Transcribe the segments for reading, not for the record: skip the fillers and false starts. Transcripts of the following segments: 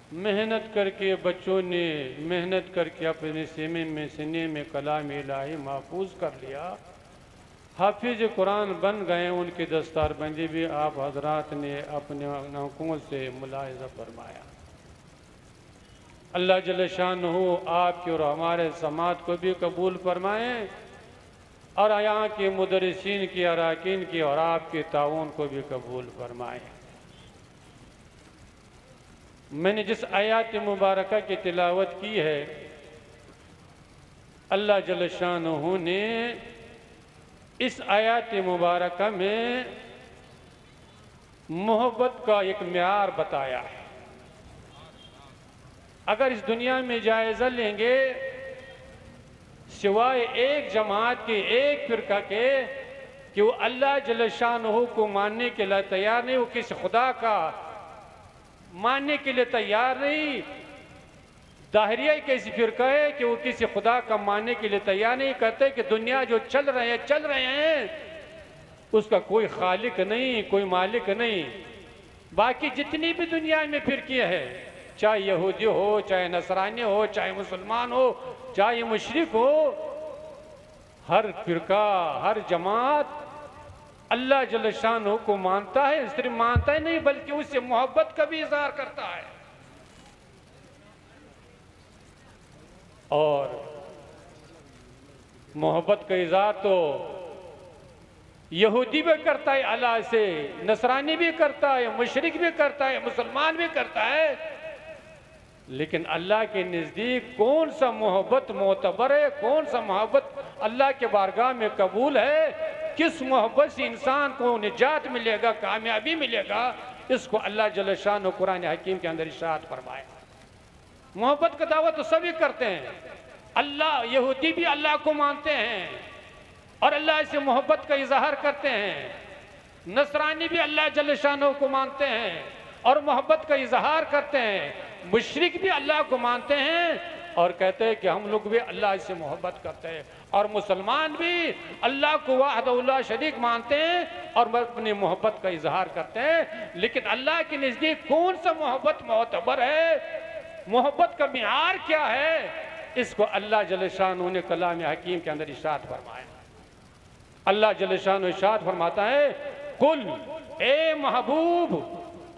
मेहनत करके बच्चों ने मेहनत करके अपने सीने में कलाम इलाही महफूज कर लिया, हाफिज कुरान बन गए। उनकी दस्तारबंदी भी आप हजरात ने अपने आंखों से मुलाहिजा फरमाया। अल्लाह जल्ल शानहू आपके और हमारे समाज को भी कबूल फरमाएं और यहाँ के मुदर्रिसीन की, अराकीन की और आपके ताउन को भी कबूल फरमाएं। मैंने जिस आयत मुबारका की तिलावत की है, अल्लाह जल्ल शानहू ने इस आयत मुबारका में मोहब्बत का एक म्यार बताया है। अगर इस दुनिया में जायज़ा लेंगे, सिवाय एक जमात के, एक फिरका के कि वो अल्लाह जल्ल शानहू को मानने के लिए तैयार नहीं, वो किसी खुदा का मानने के लिए तैयार नहीं। दाहरिया एक ऐसी फिरका है कि वो किसी खुदा का मानने के लिए तैयार नहीं, कहते कि दुनिया जो चल रहे हैं उसका कोई खालिक नहीं, कोई मालिक नहीं। बाकी जितनी भी दुनिया में फिरके हैं, चाहे यहूदी हो, चाहे नसरानी हो, चाहे मुसलमान हो, चाहे मुशरिक हो, हर फिरका, हर जमात अल्लाह जल्ल शानहू को मानता है। सिर्फ मानता ही नहीं बल्कि उससे मोहब्बत का भी इजहार करता है। और मोहब्बत का इजहार तो यहूदी भी करता है अल्लाह से, नसरानी भी करता है, मुशरिक भी करता है, मुसलमान भी करता है। लेकिन अल्लाह के नज़दीक कौन सा मोहब्बत मोतबर है, कौन सा मोहब्बत अल्लाह के बारगाह में कबूल है, किस मोहब्बत से इंसान को निजात मिलेगा, कामयाबी मिलेगा, इसको अल्लाह जल्ल शानहू कुरान हकीम के अंदर इरशाद फरमाए। मोहब्बत का दावा तो सभी करते हैं। अल्लाह, यहूदी भी अल्लाह को मानते हैं और अल्लाह से मोहब्बत का इजहार करते हैं। नसरानी भी अल्लाह जल्ल शानहू को मानते हैं और मोहब्बत का इजहार करते हैं। मुशरिक भी अल्लाह को मानते हैं और कहते हैं कि हम लोग भी अल्लाह से मोहब्बत करते हैं। और मुसलमान भी अल्लाह को वाहदहुल्ला शरीक मानते हैं और अपनी मोहब्बत का इजहार करते हैं। लेकिन अल्लाह के नज़दीक कौन सा मोहब्बत मोतबर है, मोहब्बत का मियार क्या है, इसको अल्लाह जल्ल शानहू ने कलाम हकीम के अंदर इरशाद फरमाया। अल्लाह जल्ल शानहू इरशाद फरमाता है, कुल, ए महबूब,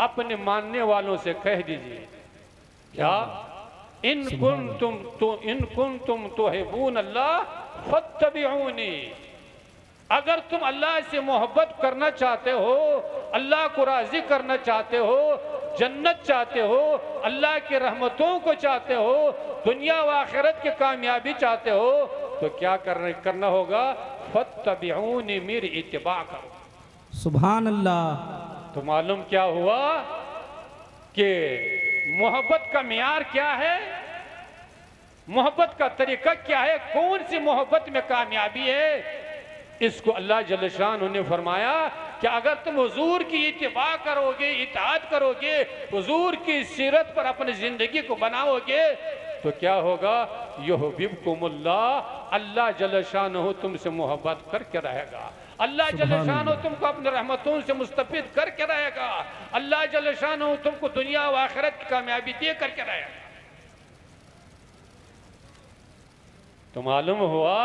अपने मानने वालों से कह दीजिए, क्या इन कुंतुम तुहिब्बून अल्लाह फत्तबिऊनी, अगर तुम अल्लाह से मोहब्बत करना चाहते हो, अल्लाह को राजी करना चाहते हो, जन्नत चाहते हो, अल्लाह की रहमतों को चाहते हो, दुनिया व आखिरत की कामयाबी चाहते हो, तो क्या करना होगा, फत्तबिऊनी, मेरी इत्तिबा करो। सुभान अल्लाह। तो मालूम क्या हुआ कि मोहब्बत का मियार क्या है, मोहब्बत का तरीका क्या है, कौन सी मोहब्बत में कामयाबी है। इसको अल्लाह जल्ल शानहू ने फरमाया कि अगर तुम हुजूर की इत्तिबा करोगे, इताअत करोगे, हुजूर की सीरत पर अपनी जिंदगी को बनाओगे, तो क्या होगा, युहिब्बुकुमुल्लाह, अल्लाह जल्ल शानहू तुमसे मोहब्बत करके रहेगा। अल्लाह जल्ल शानहू तुमको अपने रहमतों से मुस्तफिद करके रहेगा। अल्लाह जल्ल शानहू तुमको दुनिया व आखिरत की कामयाबी दे करके रहेगा। तो मालूम हुआ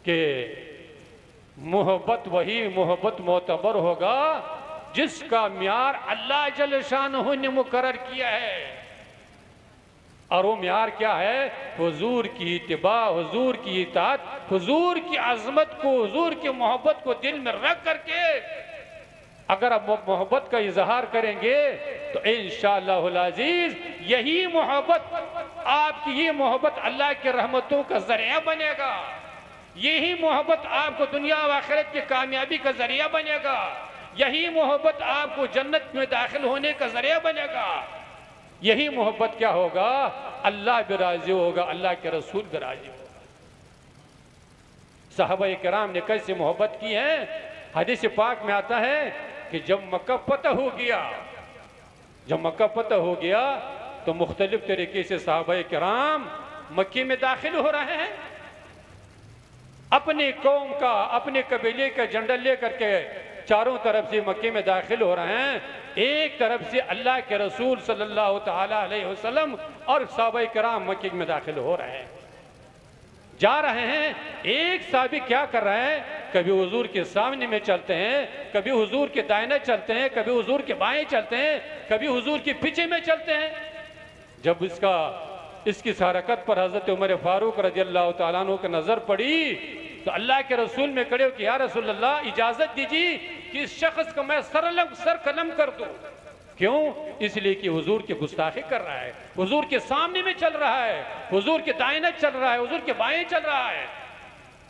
कि मोहब्बत वही मोहब्बत मोतबर होगा जिसका म्यार अल्लाह जल्ल शानहू ने मुकर्रर किया है। और वो म्यार क्या है, हुजूर की इत्तिबा, हुजूर की इताअत, हुजूर की अजमत को, हुजूर की मोहब्बत को दिल में रख करके अगर आप मोहब्बत का इजहार करेंगे तो इंशाअल्लाहुल अजीज यही मोहब्बत, आपकी ये मोहब्बत अल्लाह की रहमतों का जरिया बनेगा। यही मोहब्बत आपको दुनिया व आखिरत की कामयाबी का जरिया बनेगा। यही मोहब्बत आपको जन्नत में दाखिल होने का जरिया बनेगा। यही मोहब्बत क्या होगा, अल्लाह भी राजी होगा, अल्लाह के रसूल भी राजी होगा। सहाबा किराम ने कैसे मोहब्बत की है, हदीस पाक में आता है कि जब मक्का फतह हो गया, जब मक्का फतह हो गया तो मुख्तलिफ तरीके से सहाबा किराम मक्के में दाखिल हो रहे हैं। अपनी कौम का, अपने कबीले का झंडा लेकर के चारों तरफ से मक्के में दाखिल हो रहे हैं। एक तरफ से अल्लाह के रसूल सल्लल्लाहु ताला अलैहि वसल्लम और सहाबाए किराम मक्के में दाखिल हो रहे हैं, जा रहे हैं। एक साहबी क्या कर रहे हैं, कभी हुजूर के सामने में चलते हैं, कभी हुजूर के दाहिने चलते हैं, कभी हुजूर के बाएं चलते हैं, कभी हुजूर के पीछे में चलते हैं। जब इसकी हरकत पर हजरत उमर फारूक रज़ियल्लाहु ताला अन्हु की नजर पड़ी तो अल्लाह के रसूल में खड़े हो कि या रसूल अल्लाह, इजाजत दीजिए कि इस शख्स को मैं सर कलम कर दूं। क्यों? इसलिए कि हुजूर की गुस्ताखी कर रहा है, हुजूर के सामने में चल रहा है, हुजूर के दाहिने चल रहा है, हुजूर के बाएं चल रहा है।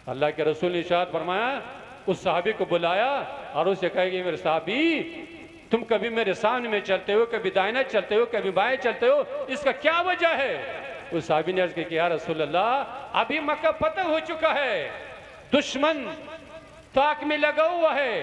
अल्लाह के रसूल ने इरशाद फरमाया, उस साहबी को बुलाया और उसे कहेगी, मेरे साहबी तुम कभी मेरे सामने में चलते हो, कभी दाहिने चलते हो, कभी बाएं चलते हो, इसका क्या वजह है? उस साहबी ने अर्ज की, या रसूल अल्लाह, अभी मक्का फतह हो चुका है, दुश्मन ताक में लगा हुआ है।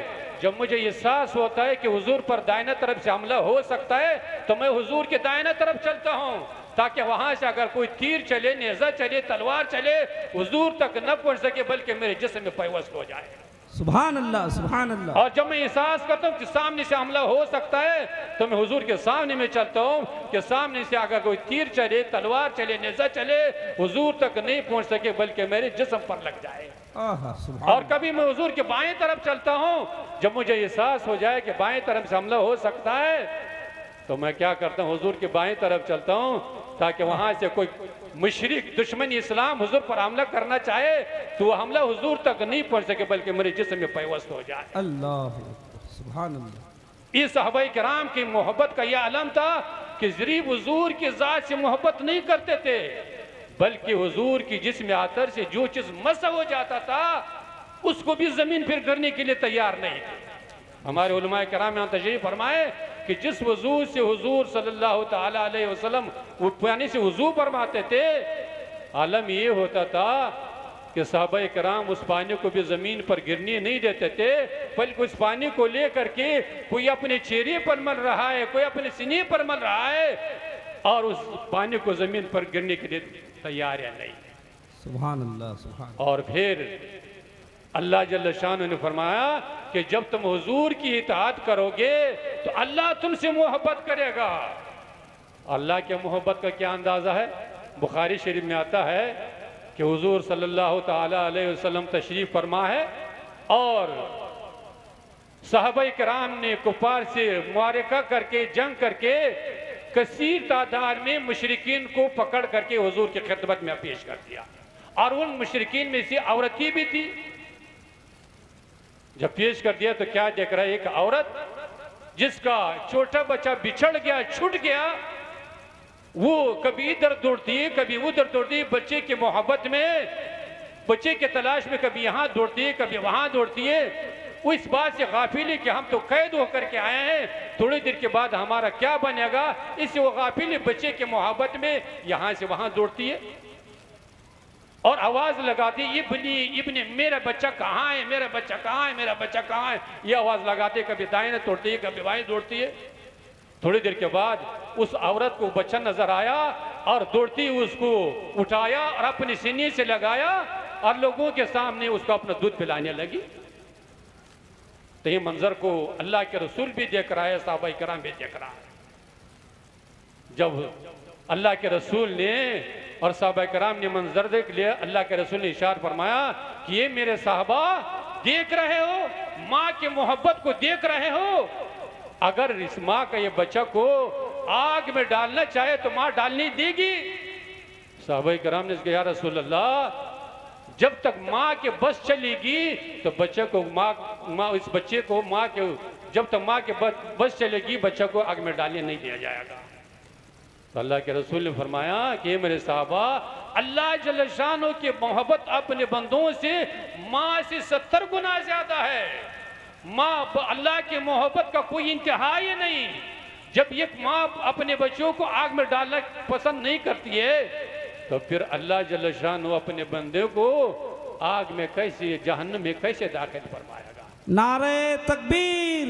जब मुझे एहसास होता है कि हुजूर पर दाहिने तरफ से हमला हो सकता है तो मैं हुजूर के दाहिने तरफ चलता हूँ, ताकि वहां से अगर कोई तीर चले, नेज़ा चले, तलवार चले, हुजूर तक न पहुंच सके बल्कि मेरे जिस्म में पैवस्त हो जाए। सुभान अल्लाह, सुभान अल्लाह। और जब मैं एहसास करता हूँ कि सामने से हमला हो सकता है तो मैं हुजूर के सामने में चलता हूँ कि सामने से अगर कोई तीर चले, तलवार चले, नेज़ा चले, हुजूर तक नहीं पहुंच सके बल्कि मेरे जिस्म पर लग जाए। और कभी मैं हुजूर के बाएं तरफ चलता हूँ, जब मुझे एहसास हो जाए कि बाएं तरफ से हमला हो सकता है तो मैं क्या करता हूँ, हुजूर के बाएं तरफ चलता हूँ, ताकि वहां से कोई मुशरिक दुश्मन इस्लाम हुजूर पर हमला करना चाहे तो वह हमला हुजूर तक नहीं पहुंच सके बल्कि मेरे जिस्म में पैवस्त हो जाए। अल्लाह, सुभान अल्लाह। इस सहाबाए किराम की मोहब्बत का यह आलम था कि सिर्फ हुजूर की जात से मोहब्बत नहीं करते थे बल्कि हुजूर की जिस्म आतर से जो चीज मस हो जाता था उसको भी जमीन फिर करने के लिए तैयार नहीं थे। हमारे उलमाए किराम यहाँ तशरीफ फरमाए कि जिस वजू से हुजूर सल्लल्लाहु ताला अलैहि वसल्लम पानी से वजू फरमाते थे, आलम ये होता था कि सहाबाए किराम उस पानी को भी जमीन पर गिरने नहीं देते थे, बल्कि उस पानी को लेकर के कोई अपने चेहरे पर मल रहा है, कोई अपने सीने पर मल रहा है और उस पानी को जमीन पर गिरने के लिए तैयार या नहीं। सुभान अल्लाह, सुभान। और फिर अल्लाह जल्ल शान ने फरमाया कि जब तुम हुजूर की इताअत करोगे तो अल्लाह तुमसे मोहब्बत करेगा। अल्लाह के मोहब्बत का क्या अंदाज़ा है? बुखारी शरीफ में आता है कि हुजूर सल्लल्लाहु ताला अलैहि वसल्लम तशरीफ फरमा है और सहाबाए किराम ने कुफार से मुआरका करके, जंग करके कसीर तादाद में मुशरिकीन को पकड़ करके हुजूर की खिदमत में पेश कर दिया और उन मुशरिकीन में से औरतें भी थी। जब पेश कर दिया तो क्या देख रहा है, एक औरत जिसका छोटा बच्चा बिछड़ गया, छूट गया, वो कभी इधर दौड़ती है, कभी उधर दौड़ती है, बच्चे की मोहब्बत में, बच्चे के तलाश में कभी यहाँ दौड़ती है, कभी वहां दौड़ती है। वो इस बात से गाफिल है कि हम तो कैद होकर के आए हैं, थोड़ी देर के बाद हमारा क्या बनेगा, इससे वो गाफिल है, बच्चे के मोहब्बत में यहाँ से वहां दौड़ती है और आवाज लगाती है, इब्नी मेरा बच्चा कहाँ है, मेरा बच्चा कहाँ है, मेरा बच्चा कहाँ है, ये आवाज लगाती है। कभी दाएं दौड़ती है, कभी बाएं दौड़ती है। थोड़ी देर के बाद उस औरत को बच्चा नजर आया और दौड़ती उसको उठाया और अपने सीने से लगाया और लोगों के सामने उसको अपना दूध पिलाने लगी। तो ये मंजर को अल्लाह के रसूल भी देख रहा है, सहाबाए किराम भी देख रहा है। जब अल्लाह के रसूल ने और सहाबाए किराम ने मंजर देख लिया, अल्लाह के रसूल ने इशारा फरमाया कि ये मेरे साहबा देख रहे हो, माँ के मोहब्बत को देख रहे हो, अगर इस माँ का ये बच्चा को आग में डालना चाहे तो माँ डालने देगी। सहाबाए किराम ने कहा, या रसूल अल्लाह, जब तक माँ के बस चलेगी तो बच्चे को माँ इस बच्चे को माँ के जब तक माँ के बस चलेगी बच्चे को आग में डालने नहीं दिया जाएगा। तो अल्लाह के रसूल ने फरमाया कि मेरे साहबा, अल्लाह जल्ल शानो की मोहब्बत अपने बंदों से माँ से 70 गुना ज्यादा है। माँ अल्लाह की मोहब्बत का कोई इंतहा ही नहीं। जब एक माँ अपने बच्चों को आग में डालना पसंद नहीं करती है तो फिर अल्लाह जल्ल शानो अपने बंदे को आग में कैसे, जहन्नम में कैसे दाखिल फरमाएगा। नारे तकबीर,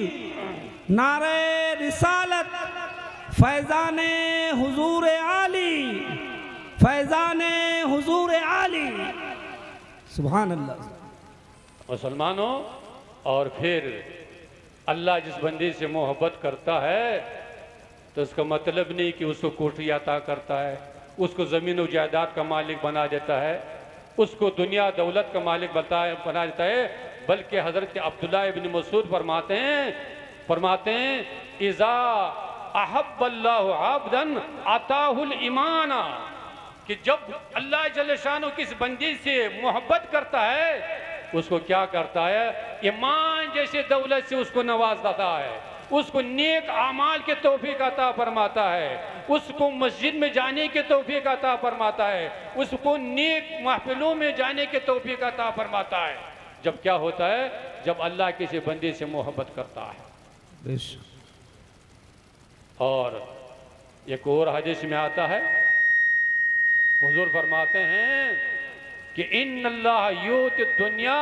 नारे रिसालत, फैजान हुजूर आली, फैजान हुजूर आली। सुभान अल्लाह। मुसलमानों, और फिर अल्लाह जिस बंदे से मोहब्बत करता है तो उसका मतलब नहीं कि उसको कोठरी अता करता है, उसको ज़मीन और जायदाद का मालिक बना देता है, उसको दुनिया दौलत का मालिक बना देता है। बल्कि हज़रत अब्दुल्लाह इब्न मसूद फरमाते हैं इज़ा अहब्बल्लाहु अब्दन अताहुल ईमाना, कि जब अल्लाह जल्ल शानो किस बंदे से मोहब्बत करता है उसको क्या करता है, ईमान जैसे दौलत से उसको नवाजता है, उसको नेक आमाल के तौफीक अता फरमाता है, उसको मस्जिद में जाने के तौफीक अता फरमाता है, उसको नेक महफिलों में जाने के तौफीक अता फरमाता है। जब क्या होता है, जब अल्लाह किसी बंदे से मोहब्बत करता है। और एक और हदीस में आता है, हुजूर फरमाते हैं कि इन्नल्लाह युति दुनिया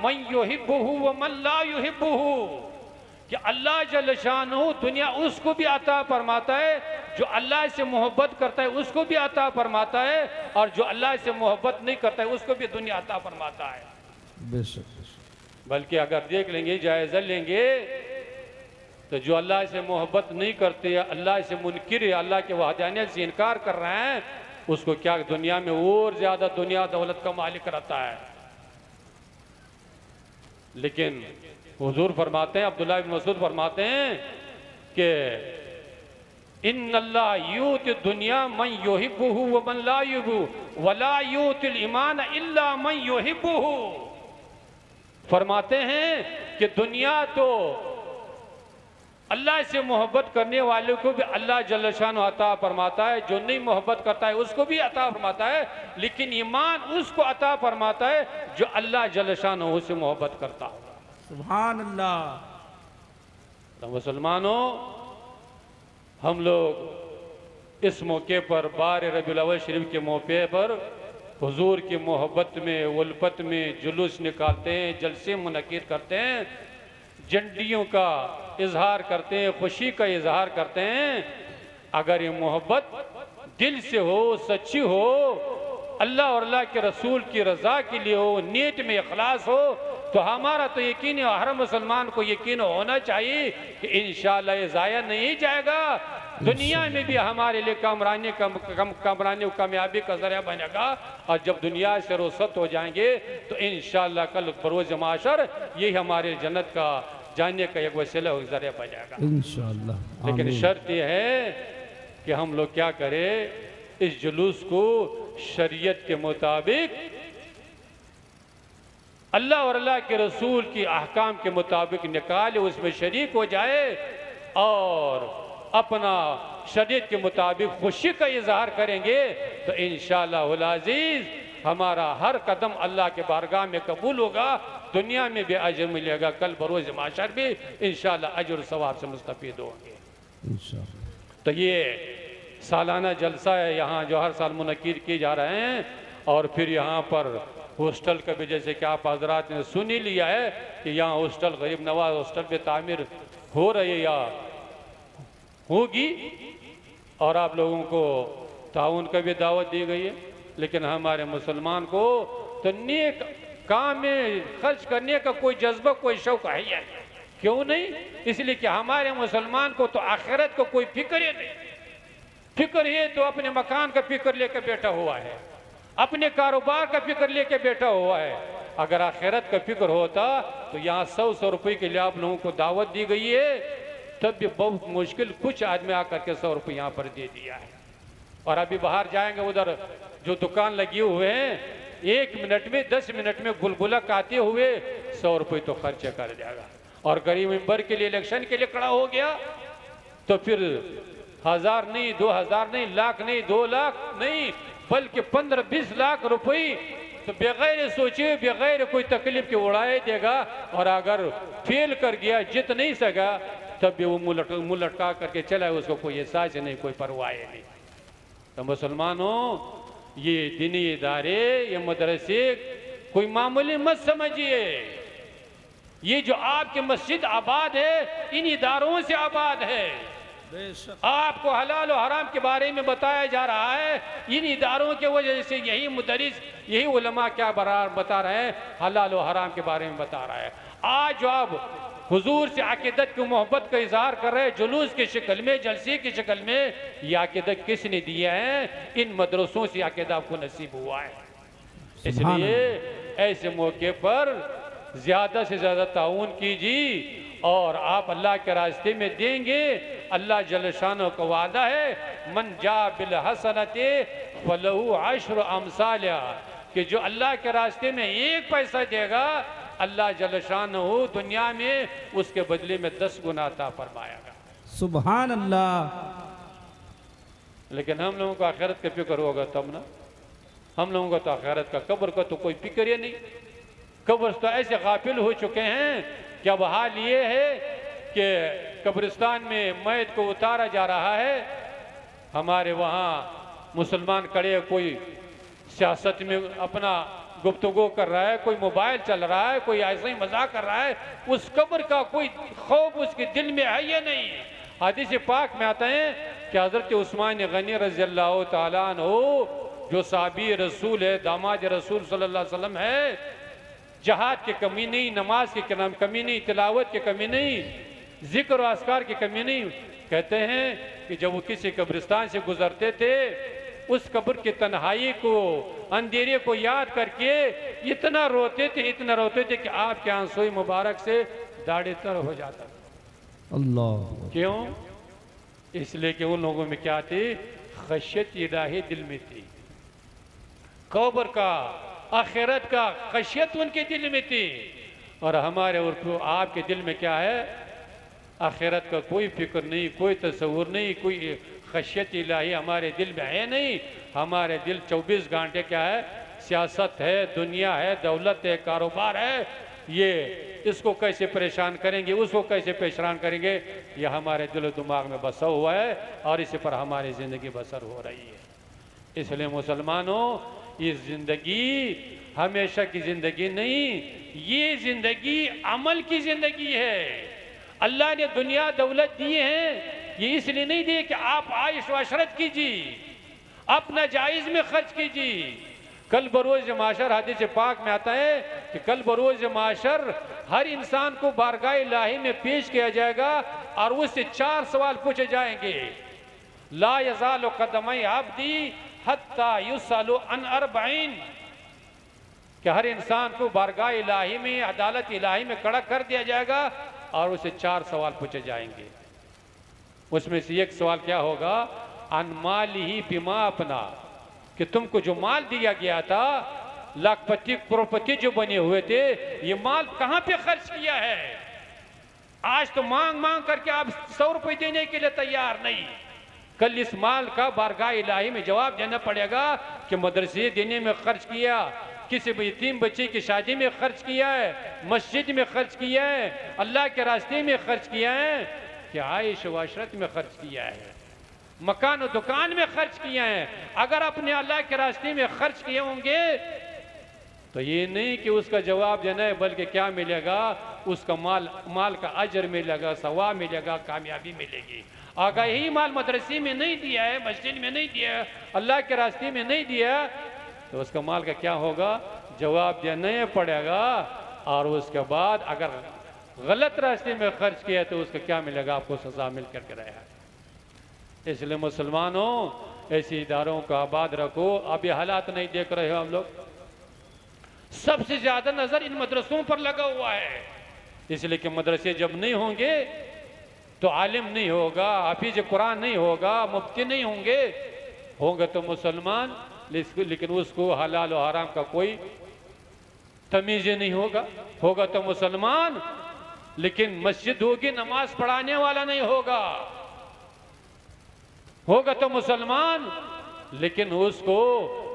मन युहिब्बुहु व मन ला युहिब्बुहु, कि अल्लाह जल्ल शानुहु दुनिया उसको भी अता फरमाता है जो अल्लाह से मोहब्बत करता है, उसको भी अता फरमाता है, और जो अल्लाह से मोहब्बत नहीं करता है उसको भी दुनिया अता फरमाता है। बल्कि अगर देख लेंगे, जायजा लेंगे, तो जो अल्लाह से मोहब्बत नहीं करते, अल्लाह से मुनकिर है, अल्लाह के वहदानियत से इनकार कर रहे हैं, उसको क्या दुनिया में और ज्यादा दुनिया दौलत का मालिक रहता है। लेकिन हुजूर फरमाते हैं, अब्दुल्लाह इब्न मसूद फरमाते हैं कि इन्नल्लाह युति दुनिया मन युहिब्बुहु व मन ला युहिब्बुहु व ला युतिल ईमान इल्ला मन युहिब्बुहु। फरमाते हैं कि दुनिया तो अल्लाह से मोहब्बत करने वाले को भी अल्लाह जल्ल शान अता फरमाता है, जो नहीं मोहब्बत करता है उसको भी अता फरमाता है, लेकिन ईमान उसको अता फरमाता है जो अल्लाह जल्ल शान से मोहब्बत करता है। सुभान अल्लाह। तो मुसलमानों, हम लोग इस मौके पर बार रबीउल अव्वल शरीफ के मौके पर हुजूर की मोहब्बत में, उल्फत में जुलूस निकालते हैं, जलसे मुनक़िद करते हैं, झंडियों का इजहार करते हैं, खुशी का इजहार करते हैं। अगर ये मोहब्बत दिल से हो, सच्ची हो, अल्लाह और अल्लाह के रसूल की रज़ा के लिए हो, नीयत में इखलास हो, तो हमारा तो यकीन है, हर मुसलमान को यकीन होना चाहिए कि इंशाअल्लाह ये ज़ाया नहीं जाएगा, दुनिया में भी हमारे लिए कामरानी कामयाबी का जरिया बनेगा, और जब दुनिया से रुखसत हो जाएंगे तो इंशाअल्लाह कल बरोज़ माशर यही हमारे जन्नत का जाने का एक वसीला जरिया बनेगा इंशाअल्लाह। लेकिन शर्त यह है कि हम लोग क्या करें, इस जुलूस को शरीयत के मुताबिक, अल्लाह और अल्लाह के रसूल की अहकाम के मुताबिक निकाले, उसमें शरीक हो जाए और अपना शरीयत के मुताबिक खुशी का इजहार करेंगे, तो इंशाअल्लाहुल अज़ीज़ हमारा हर कदम अल्लाह के बारगाह में कबूल होगा, दुनिया में भी अजर मिलेगा, कल बरोज़ माशर भी इंशाअल्लाह अजर सवाब से मुस्तफ़ीद होंगे इंशाअल्लाह। तो ये सालाना जलसा है यहाँ जो हर साल मुनक़िद किए जा रहे हैं, और फिर यहाँ पर हॉस्टल का भी, जैसे कि आप हजरात ने सुन ही लिया है कि यहाँ हॉस्टल गरीब नवाज हॉस्टल पे तामीर हो रही है या होगी, और आप लोगों को ताउन का भी दावत दी गई है। लेकिन हमारे मुसलमान को तो नेक काम में खर्च करने का कोई जज्बा, कोई शौक है या नहीं? क्यों नहीं? इसलिए कि हमारे मुसलमान को तो आखिरत को कोई फिक्र ही नहीं। फिक्र है तो अपने मकान का फिक्र लेकर बैठा हुआ है, अपने कारोबार का फिक्र लेके बैठा हुआ है। अगर आखिरत का फिक्र होता तो यहाँ 100 रुपये के लिए आप लोगों को दावत दी गई है, तब भी बहुत मुश्किल कुछ आदमी आकर के 100 रुपये यहाँ पर दे दिया है। और अभी बाहर जाएंगे, उधर जो दुकान लगी हुए हैं, 1 मिनट में 10 मिनट में गुलगुला आते हुए 100 रुपये तो खर्चा कर जाएगा। और गरीब मेंबर के लिए, इलेक्शन के लिए खड़ा हो गया तो फिर 1000 नहीं, 2000 नहीं, लाख नहीं, 2 लाख नहीं, बल्कि 15-20 लाख रुपए तो बगैर सोचे, बगैर कोई तकलीफ के उड़ाए देगा। और अगर फेल कर गया, जीत नहीं सका, तब भी वो मुंह लटका करके चला, उसको कोई एहसास नहीं, कोई परवाह नहीं। तो मुसलमानों, ये दीनी इदारे, ये मदरसे कोई मामूली मत समझिए। ये जो आपकी मस्जिद आबाद है, इन इदारों से आबाद है। आपको हलाल और हराम के बारे में बताया जा रहा है, इन इदारों के वजह से यही मुदरिस, यही उलमा क्या बता रहे हैं, हलाल और हराम के बारे में बता रहा है। आज जो आप हुजूर से अकीदत की मोहब्बत का इजहार कर रहे, जुलूस की शक्ल में, जलसे की शक्ल में, ये अकीदत किसने दिया है? इन मदरसों से अकीदा आपको नसीब हुआ है। इसलिए ऐसे मौके पर ज़्यादा से ज़्यादा ताउन कीजिए और आप अल्लाह के रास्ते में देंगे। अल्लाह जल शानो का वादा है, मन जा बिल हसनते फलहु अश्र अमसालिहा, कि जो अल्लाह के रास्ते में 1 पैसा देगा, अल्लाह जल शानो दुनिया में उसके बदले में 10 गुना अता फरमाएगा। सुभान अल्लाह। लेकिन हम लोगों को आखिरत का फिक्र होगा तब ना। हम लोगों को तो आखिरत का, कब्र का तो कोई फिक्र ही नहीं। कब्र तो ऐसे गाफिल हो चुके हैं कि अब हाल ये है कि कब्रिस्तान में मैयत को उतारा जा रहा है। हमारे वहाँ मुसलमान खड़े, कोई सियासत में अपना गुफ्तगू कर रहा है, कोई मोबाइल चल रहा है, कोई ऐसे ही मजाक कर रहा है। उस कब्र का कोई खौफ उसके दिल में है या नहीं? हदीस पाक में आता है कि हज़रत उस्मान गनी रज़ी अल्लाह तआला अन्हु, जो साहबी रसूल है, दामाद रसूल सल्लल्लाहु अलैहि वसल्लम है, जहाद की कमी नहीं, नमाज की कमी नहीं, तिलावत की कमी नहीं, जिक्र और अस्कार की कमी नहीं। कहते हैं कि जब वो किसी कब्रिस्तान से गुजरते थे, उस कब्र की तन्हाई को, अंधेरे को याद करके इतना रोते थे कि आपके आंसू मुबारक से दाढ़ी तर हो जाता। अल्लाह। क्यों? इसलिए कि उन लोगों में क्या थी? खशियत इलाही दिल में थी। कब्र का, आखिरत का खशियत उनके दिल में थी। और हमारे और आपके दिल में क्या है? आखिरत का कोई फिक्र नहीं, कोई तस्वुर नहीं, कोई खशियत इलाही हमारे दिल में है नहीं। हमारे दिल 24 घंटे क्या है? सियासत है, दुनिया है, दौलत है, कारोबार है, ये इसको कैसे परेशान करेंगे, उसको कैसे परेशान करेंगे, यह हमारे दिल दिमाग में बसा हुआ है और इसी पर हमारी ज़िंदगी बसर हो रही है। इसलिए मुसलमानों, ये ज़िंदगी हमेशा की ज़िंदगी नहीं, ये ज़िंदगी अमल की ज़िंदगी है। अल्लाह ने दुनिया दौलत दिए हैं, ये इसलिए नहीं दिए कि आप आयश व अशरत कीजिए, अपना जायज़ में खर्च कीजिए। कल बरोज़ माशर, हदीस पाक में आता है कि कल बरोज़ माशर हर इंसान को बारगाह इलाही में पेश किया जाएगा और उससे 4 सवाल पूछे जाएंगे। ला यज़ालु क़दमई अब्दी हत्ता युसअलु अन अर्बईन, कि हर इंसान को बारगाह इलाही में, अदालत इलाही में खड़ा कर दिया जाएगा और उसे 4 सवाल पूछे जाएंगे। उसमें से एक सवाल क्या होगा? अनमालिही बिमा अपना, कि तुमको जो माल दिया गया था, लाखपति करोड़पति जो बने हुए थे, ये माल कहाँ पे खर्च किया है? आज तो मांग मांग करके आप 100 रुपये देने के लिए तैयार नहीं। कल इस माल का बारगाह इलाही में जवाब देना पड़ेगा कि मदरसे देने में खर्च किया, किसी यतीम बच्चे की शादी में खर्च किया है, मस्जिद में खर्च किया है, अल्लाह के रास्ते में खर्च किया है, कि आयश व अशरत में खर्च किया है, मकान और दुकान में खर्च किया है। अगर अपने अल्लाह के रास्ते में खर्च किए होंगे तो ये नहीं कि उसका जवाब देना है, बल्कि क्या मिलेगा? उसका माल का अजर मिलेगा, सवाब मिलेगा, कामयाबी मिलेगी। अगर यही माल मदरसे में नहीं दिया है, मस्जिद में नहीं दिया है, अल्लाह के रास्ते में नहीं दिया, तो उसका माल का क्या होगा? जवाब देना ही पड़ेगा। और उसके बाद अगर गलत रास्ते में खर्च किया तो उसका क्या मिलेगा? आपको सजा मिल करके रहेगा। इसलिए मुसलमानों, ऐसे इदारों को आबाद रखो। अब ये हालात नहीं देख रहे हो हम लोग? सबसे ज्यादा नजर इन मदरसों पर लगा हुआ है, इसलिए कि मदरसे जब नहीं होंगे तो आलिम नहीं होगा, हाफिज कुरान नहीं होगा, मुफ्ती नहीं होंगे तो मुसलमान, लेकिन उसको हलाल और हराम का कोई तमीज़ नहीं होगा तो मुसलमान, लेकिन मस्जिद होगी, नमाज पढ़ाने वाला नहीं होगा तो मुसलमान, लेकिन उसको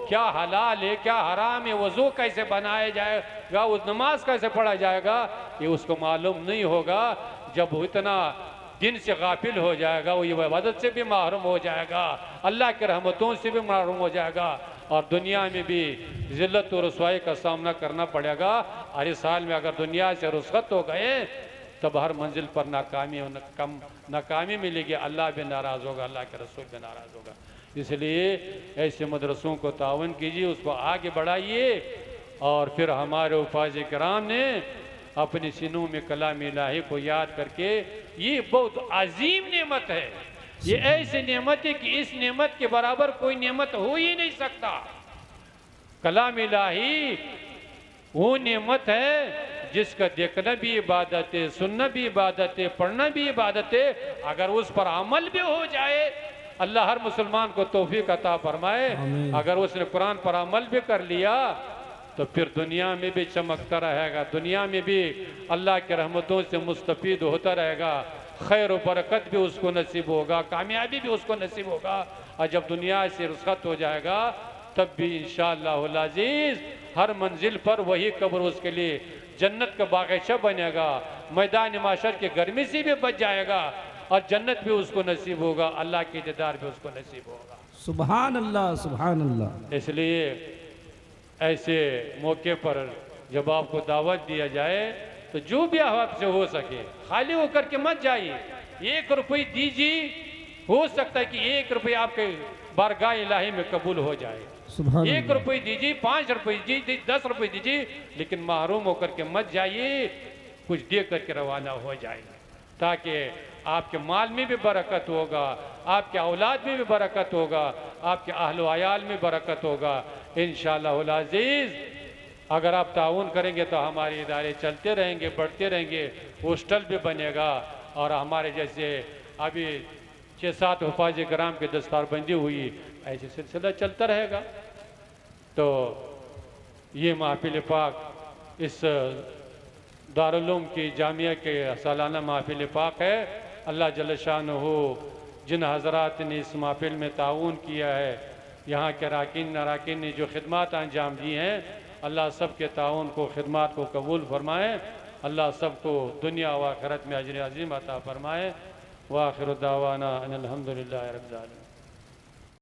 क्या हलाल है क्या हराम है, वजू कैसे बनाया जाएगा, उस नमाज कैसे पढ़ा जाएगा, ये उसको मालूम नहीं होगा। जब इतना दिन से गाफिल हो जाएगा, वो ये इबादत से भी महरूम हो जाएगा, अल्लाह के रहमतों से भी महरूम हो जाएगा और दुनिया में भी ज़िल्लत और रसवाई का सामना करना पड़ेगा। और इस साल में अगर दुनिया से रुस्खत हो गए तब हर मंजिल पर नाकामी मिलेगी, अल्लाह भी नाराज़ होगा, अल्लाह के रसूल भी नाराज़ होगा। इसलिए ऐसे मदरसों को तावन कीजिए, उसको आगे बढ़ाइए। और फिर हमारे उफाज़ किराम ने अपने सीनों में कलाम इलाही को याद करके, ये बहुत अजीम नेमत है। ये ऐसी नेमत है कि इस नेमत के बराबर कोई नेमत हो ही नहीं सकता। कलाम इलाही वो नेमत है जिसका देखना भी इबादत है, सुनना भी इबादत है, पढ़ना भी इबादत है। अगर उस पर अमल भी हो जाए, अल्लाह हर मुसलमान को तौफीक अता फरमाए। अगर उसने कुरान पर अमल भी कर लिया तो फिर दुनिया में भी चमकता रहेगा, दुनिया में भी अल्लाह के रहमतों से मुस्तफीद होता रहेगा, खैर व बरकत भी उसको नसीब होगा, कामयाबी भी उसको नसीब होगा। और जब दुनिया से रुखसत हो जाएगा तब भी इंशाअल्लाह अज़ीज़ हर मंजिल पर वही कब्र उसके लिए जन्नत का बागीचा बनेगा, मैदान माशर की गर्मी से भी बच जाएगा और जन्नत भी उसको नसीब होगा, अल्लाह की दीदार भी उसको नसीब होगा। सुभान अल्लाह, सुभान अल्लाह। इसलिए ऐसे मौके पर जब आपको दावत दिया जाए तो जो भी आपसे हो सके खाली होकर के मत जाइए। 1 रुपये दीजिए, हो सकता है कि 1 रुपये आपके बारगाह इलाही में कबूल हो जाए। 1 रुपये दीजिए, 5 रुपये दीजिए, 10 रुपये दीजिए, लेकिन महरूम होकर के मत जाइए, कुछ दे करके रवाना हो जाए, ताकि आपके माल में भी बरकत होगा, आपके औलाद में भी बरकत होगा, आपके अहल अयाल में बरकत होगा इंशाअल्लाह अज़ीज़। अगर आप ताउन करेंगे तो हमारे इदारे चलते रहेंगे, बढ़ते रहेंगे, हॉस्टल भी बनेगा और हमारे जैसे अभी 6-7 हुफ़ाज़ किराम की दस्तारबंदी हुई, ऐसे सिलसिला चलता रहेगा। तो ये महफिल पाक इस दारुल उलूम की जामिया के सालाना महफिल पाक है। अल्लाह जल्ल शानहू जिन हज़रात ने इस महफिल में ताउन किया है, यहाँ के अराकीन अराकीन ने जो खिदमात अंजाम दी हैं, अल्लाह सब के ताउन को खिदमात को कबूल फरमाए। अल्लाह सबको दुनिया व आखिरत में अजर अज़ीम अता फरमाए। व आखिर दावाना अनिल हम्दुलिल्लाहि रब्बिल आलमीन।